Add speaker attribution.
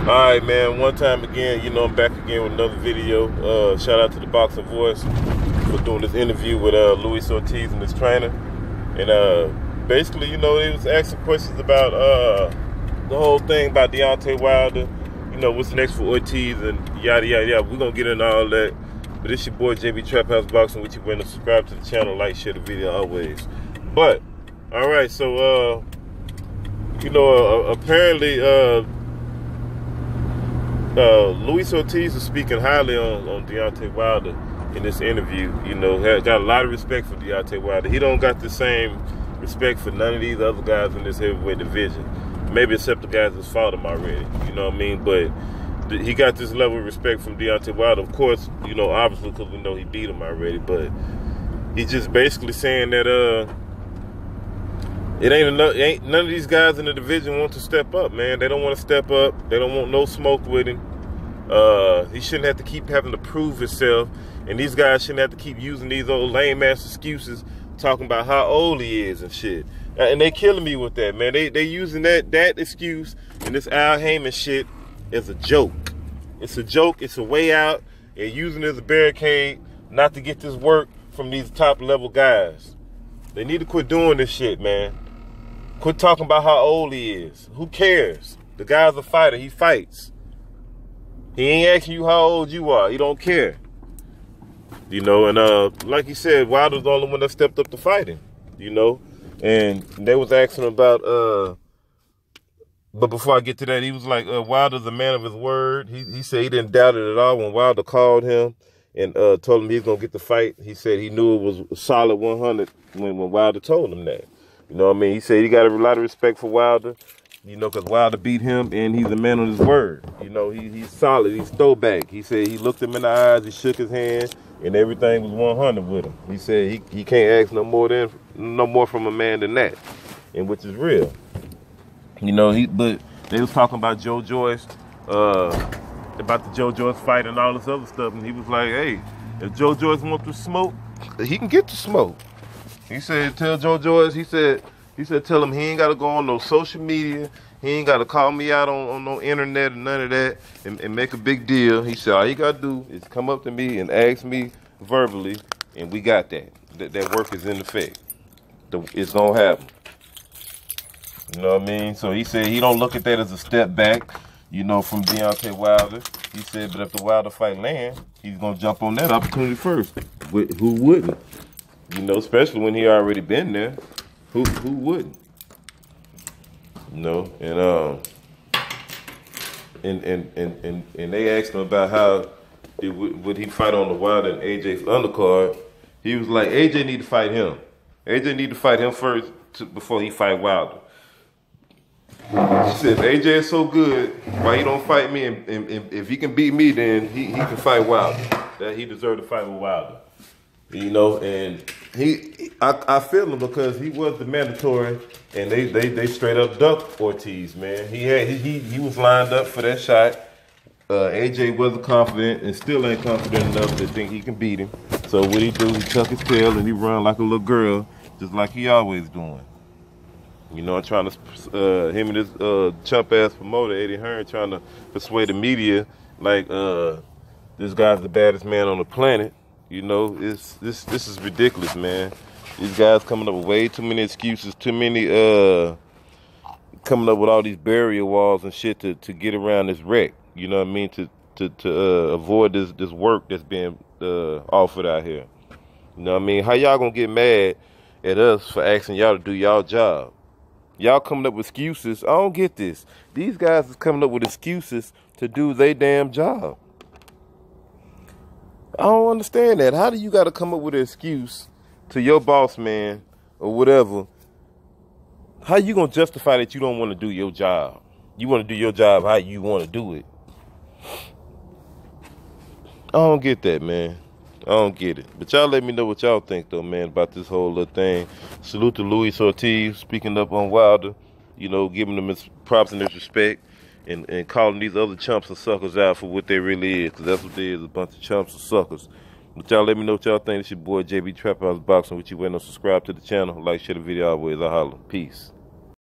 Speaker 1: Alright, man, one time again, I'm back again with another video. Shout out to the Boxing Voice for doing this interview with Luis Ortiz and his trainer. And basically, they was asking questions about the whole thing about Deontay Wilder, what's next for Ortiz and yada yada yada. We're gonna get into all that. But it's your boy JB Trap House Boxing with you. When to subscribe to the channel, like, share the video always. But alright, so apparently Luis Ortiz is speaking highly on Deontay Wilder in this interview. Got a lot of respect for Deontay Wilder. He don't got the same respect for none of these other guys in this heavyweight division. Maybe except the guys that's fought him already. You know what I mean? But he got this level of respect from Deontay Wilder. Of course, obviously because we know he beat him already. But he's just basically saying that none of these guys in the division want to step up, man. They don't want to step up. They don't want no smoke with him. He shouldn't have to keep having to prove himself. And these guys shouldn't have to keep using these old lame-ass excuses, talking about how old he is and shit. And they killing me with that, man. They using that excuse and this Al Heyman shit as a joke. It's a joke. It's a way out. And using it as a barricade not to get this work from these top-level guys. They need to quit doing this shit, man. Quit talking about how old he is. Who cares? The guy's a fighter. He fights. He ain't asking you how old you are. He don't care. And like he said, Wilder's the only one that stepped up to fight him. And they was asking about, but before I get to that, he was like, Wilder's a man of his word. He said he didn't doubt it at all when Wilder called him and told him he's going to get the fight. He said he knew it was a solid 100 when Wilder told him that. You know what I mean? He said he got a lot of respect for Wilder, because Wilder beat him, and he's a man on his word. He's solid. He's throwback. He said he looked him in the eyes, he shook his hand, and everything was 100 with him. He said he can't ask no more from a man than that, and which is real. But they was talking about Joe Joyce, about the Joe Joyce fight and all this other stuff, and he was like, hey, if Joe Joyce wants to smoke, he can get the smoke. He said, tell Joe Joyce, he said, tell him he ain't got to go on no social media. He ain't got to call me out on no internet and none of that and make a big deal. He said, all you got to do is come up to me and ask me verbally, and we got that. That work is in effect. It's going to happen. You know what I mean? So he said he don't look at that as a step back, from Deontay Wilder. He said, but if the Wilder fight lands, he's going to jump on that opportunity first. Who wouldn't? Especially when he already been there. Who wouldn't? And they asked him about how would he fight on the Wilder and AJ's undercard. He was like, AJ need to fight him. AJ need to fight him first before he fight Wilder. He said, if AJ is so good, why he don't fight me? And if he can beat me, then he can fight Wilder. That he deserved to fight with Wilder. And I feel him because he was the mandatory, and they straight up ducked Ortiz, man. He was lined up for that shot. AJ wasn't confident and still ain't confident enough to think he can beat him. So what he do? He tuck his tail and he run like a little girl, just like he always doing. Trying to him and this chump ass promoter Eddie Hearn trying to persuade the media like this guy's the baddest man on the planet. This is ridiculous, man. These guys coming up with way too many excuses, too many coming up with all these barrier walls and shit to get around this wreck. You know what I mean? To avoid this work that's being offered out here. You know what I mean? How y'all gonna get mad at us for asking y'all to do y'all job? Y'all coming up with excuses. I don't get this. These guys is coming up with excuses to do their damn job. I don't understand that. How do you got to come up with an excuse to your boss man or whatever? How you going to justify that you don't want to do your job? You want to do your job how you want to do it. I don't get that, man. I don't get it. But y'all let me know what y'all think, though, man, about this whole little thing. Salute to Luis Ortiz, speaking up on Wilder, giving them his props and his respect. And calling these other chumps and suckers out for what they really is. Because that's what they is, a bunch of chumps and suckers. But y'all let me know what y'all think. It's your boy JB Trap House Boxing with you. Waiting on subscribe to the channel. Like, share the video always. I holler. Peace.